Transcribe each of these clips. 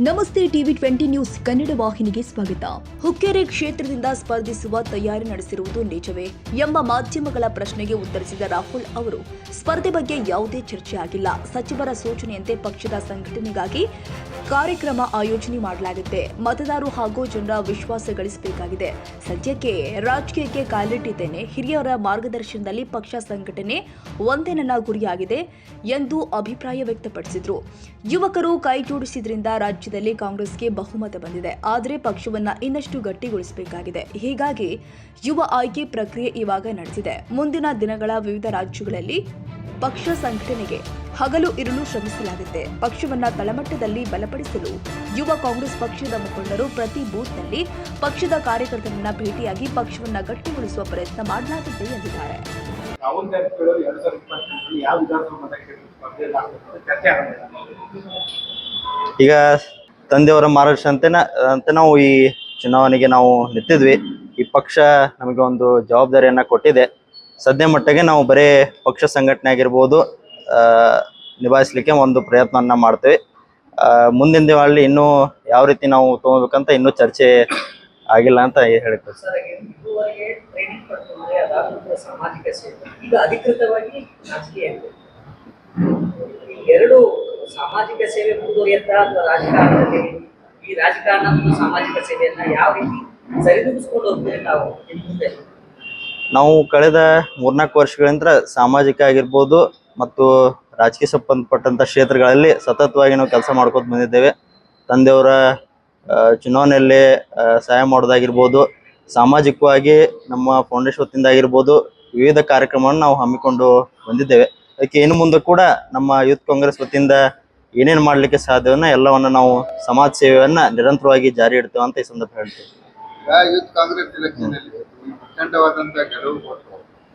ನಮಸ್ತೆ TV 20 news Kannada ವಾಹಿನಿಗೆ ಸ್ವಾಗತ. ಹುಕ್ಕೇರಿ ಕ್ಷೇತ್ರದಿಂದ ಸ್ಪರ್ಧಿಸುವ ತಯಾರಿ ನಡೆಸಿರುವುದು ನಿಜವೇ ಎಂಬ ಮಾಧ್ಯಮಗಳ ಪ್ರಶ್ನೆಗೆ ಉತ್ತರಿಸಿದ ರಾಹುಲ್ ಅವರು, ಸ್ಪರ್ಧೆ ಬಗ್ಗೆ ಯಾವುದೇ ಚರ್ಚೆ ಆಗಿಲ್ಲ. ಸಚಿವರ ಸೂಚನೆಯಂತೆ ಪಕ್ಷದ ಸಂಘಟನೆಗಾಗಿ ಕಾರ್ಯಕ್ರಮ ಆಯೋಜನೆ ಮಾಡಲಾಗುತ್ತೆ. ಮತದಾರರು ಹಾಗೂ ಜನರ ವಿಶ್ವಾಸ ಗಳಿಸಬೇಕಾಗಿದೆ. ಸದ್ಯಕ್ಕೆ ರಾಜಕೀಯಕ್ಕೆ ಕಾಲಿಟ್ಟಿದ್ದೇನೆ. ಹಿರಿಯರ ಮಾರ್ಗದರ್ಶನದಲ್ಲಿ ಪಕ್ಷ ಸಂಘಟನೆ ಒಂದೇ ನನ್ನ ಗುರಿಯಾಗಿದೆ ಎಂದು ಅಭಿಪ್ರಾಯ ವ್ಯಕ್ತಪಡಿಸಿದರು. ಯುವಕರು ಕೈ ಜೋಡಿಸಿದ್ರಿಂದ ರಾಜ್ಯದಲ್ಲಿ ಕಾಂಗ್ರೆಸ್ಗೆ ಬಹುಮತ ಬಂದಿದೆ. ಆದರೆ ಪಕ್ಷವನ್ನ ಇನ್ನಷ್ಟು ಗಟ್ಟಿಗೊಳಿಸಬೇಕಾಗಿದೆ. ಹೀಗಾಗಿ ಯುವ ಆಯ್ಕೆ ಪ್ರಕ್ರಿಯೆ ಇವಾಗ ನಡೆದಿದೆ. ಮುಂದಿನ ದಿನಗಳ ವಿವಿಧ ರಾಜ್ಯಗಳಲ್ಲಿ ಪಕ್ಷ ಸಂಘಟನೆಗೆ ಹಗಲು ಇರಲು ಶ್ರಮಿಸಲಾಗುತ್ತೆ. ಪಕ್ಷವನ್ನ ತಳಮಟ್ಟದಲ್ಲಿ ಬಲಪಡಿಸಲು ಯುವ ಕಾಂಗ್ರೆಸ್ ಪಕ್ಷದ ಮುಖಂಡರು ಪ್ರತಿ ಬೂತ್ನಲ್ಲಿ ಪಕ್ಷದ ಕಾರ್ಯಕರ್ತರನ್ನ ಭೇಟಿಯಾಗಿ ಪಕ್ಷವನ್ನ ಗಟ್ಟಿಗೊಳಿಸುವ ಪ್ರಯತ್ನ ಮಾಡಲಾಗಿದೆ ಎಂದಿದ್ದಾರೆ. ಈಗ ತಂದೆಯವರ ಮಾರ್ಗದರ್ಶನಂತೆ ನಾವು ಈ ಚುನಾವಣೆಗೆ ನಾವು ನಿಂತಿದ್ವಿ. ಈ ಪಕ್ಷ ನಮಗೆ ಒಂದು ಜವಾಬ್ದಾರಿಯನ್ನ ಕೊಟ್ಟಿದೆ. ಸದ್ಯ ಮಟ್ಟಿಗೆ ನಾವು ಬರೀ ಪಕ್ಷ ಸಂಘಟನೆ ಆಗಿರ್ಬೋದು ನಿಭಾಯಿಸಲಿಕ್ಕೆ ಒಂದು ಪ್ರಯತ್ನವನ್ನ ಮಾಡ್ತೇವೆ. ಮುಂದಿನ ದಿನಗಳಲ್ಲಿ ಇನ್ನೂ ಯಾವ ರೀತಿ ನಾವು ತಗೋಬೇಕಂತ ಇನ್ನೂ ಚರ್ಚೆ ಆಗಿಲ್ಲ ಅಂತ ಹೇಳ್ತೇವೆ. ಎರಡು ಸಾಮಾಜಿಕ ಸೇವೆ ಮುಂದುವರಿಯುತ್ತಾ ಅಥವಾ ರಾಜಕಾರಣದಲ್ಲಿ ಈ ರಾಜಕಾರಣ ಮತ್ತು ಸಾಮಾಜಿಕ ಸೇವೆಯನ್ನ ಯಾವ ರೀತಿ ಸರಿದೂಗಿಸ್ಕೊಂಡು ಹೋಗ್ತೇವೆ ನಾವು ಕಳೆದ 3-4 ವರ್ಷಗಳಿಂದ ಸಾಮಾಜಿಕ ಆಗಿರ್ಬೋದು ಮತ್ತು ರಾಜಕೀಯ ಸಂಬಂಧಪಟ್ಟಂತ ಕ್ಷೇತ್ರಗಳಲ್ಲಿ ಸತತವಾಗಿ ನಾವು ಕೆಲಸ ಮಾಡ್ಕೊತ ಬಂದಿದ್ದೇವೆ. ತಂದೆಯವರ ಚುನಾವಣೆಯಲ್ಲಿ ಸಹಾಯ ಮಾಡೋದಾಗಿರ್ಬೋದು, ಸಾಮಾಜಿಕವಾಗಿ ನಮ್ಮ ಫೌಂಡೇಶನ್ ವತಿಯಿಂದ ಆಗಿರ್ಬೋದು ವಿವಿಧ ಕಾರ್ಯಕ್ರಮವನ್ನು ನಾವು ಹಮ್ಮಿಕೊಂಡು ಬಂದಿದ್ದೇವೆ. ಅದಕ್ಕೆ ಇನ್ನು ಮುಂದೆ ಕೂಡ ನಮ್ಮ ಯೂತ್ ಕಾಂಗ್ರೆಸ್ ವತಿಯಿಂದ ಏನೇನು ಮಾಡಲಿಕ್ಕೆ ಸಾಧ್ಯವನ್ನ ಎಲ್ಲವನ್ನ ನಾವು ಸಮಾಜ ಸೇವೆಯನ್ನ ನಿರಂತರವಾಗಿ ಜಾರಿ ಇಡ್ತೇವೆ ಅಂತ ಈ ಸಂದರ್ಭ ಹೇಳ್ತೇವೆ. ಯೂತ್ ಕಾಂಗ್ರೆಸ್ ಎಲೆಕ್ಷನ್ ಅಲ್ಲಿ ಪ್ರಚಂಡವಾದಂತ ಗೆಲುವು ಕೊಟ್ಟು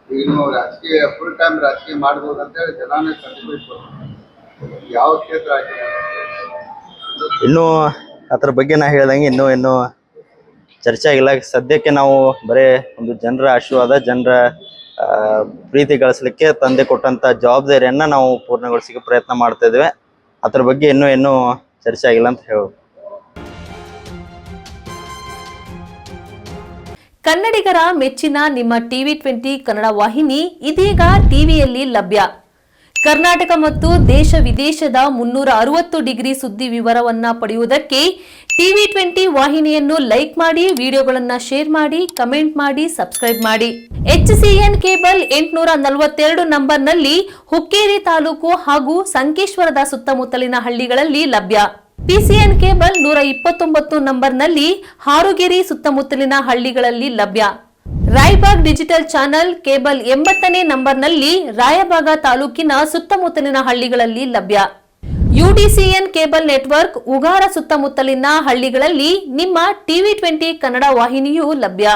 ಇನ್ನು ರಾಜಕೀಯ ಫುಲ್ ಟೈಮ್ ರಾಜಕೀಯ ಮಾಡಬಹುದು ಅಂತ ಹೇಳಿ ಜನಾನೇ ಸರ್ಟಿಫಿಕೇಟ್ ಕೊಟ್ಟು ಯಾವ ಕ್ಷೇತ್ರ ಆಗಿದೆ ಇನ್ನೂ ಅದ್ರ ಬಗ್ಗೆ ನಾ ಹೇಳ್ದಂಗೆ ಇನ್ನೂ ಚರ್ಚೆ ಆಗಿಲ್ಲ. ಸದ್ಯಕ್ಕೆ ನಾವು ಬರೇ ಒಂದು ಜನರ ಆಶೀರ್ವಾದ, ಜನರ ಪ್ರೀತಿ ಗಳಿಸಲಿಕ್ಕೆ ತಂದೆ ಕೊಟ್ಟಂತ ಜವಾಬ್ದಾರಿಯನ್ನ ನಾವು ಪೂರ್ಣಗೊಳಿಸಲಿಕ್ಕೆ ಪ್ರಯತ್ನ ಮಾಡ್ತಾ ಇದ್ದೇವೆ. ಅದ್ರ ಬಗ್ಗೆ ಇನ್ನೂ ಚರ್ಚೆ ಆಗಿಲ್ಲ ಅಂತ ಹೇಳೋದು. ಕನ್ನಡಿಗರ ಮೆಚ್ಚಿನ ನಿಮ್ಮ ಟಿವಿ 20 ಕನ್ನಡ ವಾಹಿನಿ ಇದೀಗ ಟಿವಿಯಲ್ಲಿ ಲಭ್ಯ. ಕರ್ನಾಟಕ ಮತ್ತು ದೇಶ ವಿದೇಶದ 360 ಡಿಗ್ರಿ ಸುದ್ದಿ ವಿವರವನ್ನ ಪಡೆಯುವುದಕ್ಕೆ ಟಿವಿ 20 ವಾಹಿನಿಯನ್ನು ಲೈಕ್ ಮಾಡಿ, ವಿಡಿಯೋಗಳನ್ನ ಶೇರ್ ಮಾಡಿ, ಕಮೆಂಟ್ ಮಾಡಿ, ಸಬ್ಸ್ಕ್ರೈಬ್ ಮಾಡಿ. HCN ಕೇಬಲ್ 842 ನಂಬರ್ನಲ್ಲಿ ಹುಕ್ಕೇರಿ ತಾಲೂಕು ಹಾಗೂ ಸಂಕೇಶ್ವರದ ಸುತ್ತಮುತ್ತಲಿನ ಹಳ್ಳಿಗಳಲ್ಲಿ ಲಭ್ಯ. PCN ಕೇಬಲ್ 129 ನಂಬರ್ನಲ್ಲಿ ಹಾರುಗೆರೆ ಸುತ್ತಮುತ್ತಲಿನ ಹಳ್ಳಿಗಳಲ್ಲಿ ಲಭ್ಯ. ರಾಯಬಾಗ್ ಡಿಜಿಟಲ್ ಚಾನೆಲ್ ಕೇಬಲ್ 80ನೇ ನಂಬರ್ನಲ್ಲಿ ರಾಯಬಾಗ ತಾಲೂಕಿನ ಸುತ್ತಮುತ್ತಲಿನ ಹಳ್ಳಿಗಳಲ್ಲಿ ಲಭ್ಯ. UDCN ಕೇಬಲ್ ನೆಟ್ವರ್ಕ್ ಉಗಾರ ಸುತ್ತಮುತ್ತಲಿನ ಹಳ್ಳಿಗಳಲ್ಲಿ ನಿಮ್ಮ ಟಿವಿ 20 ಕನ್ನಡ ವಾಹಿನಿಯೂ ಲಭ್ಯ.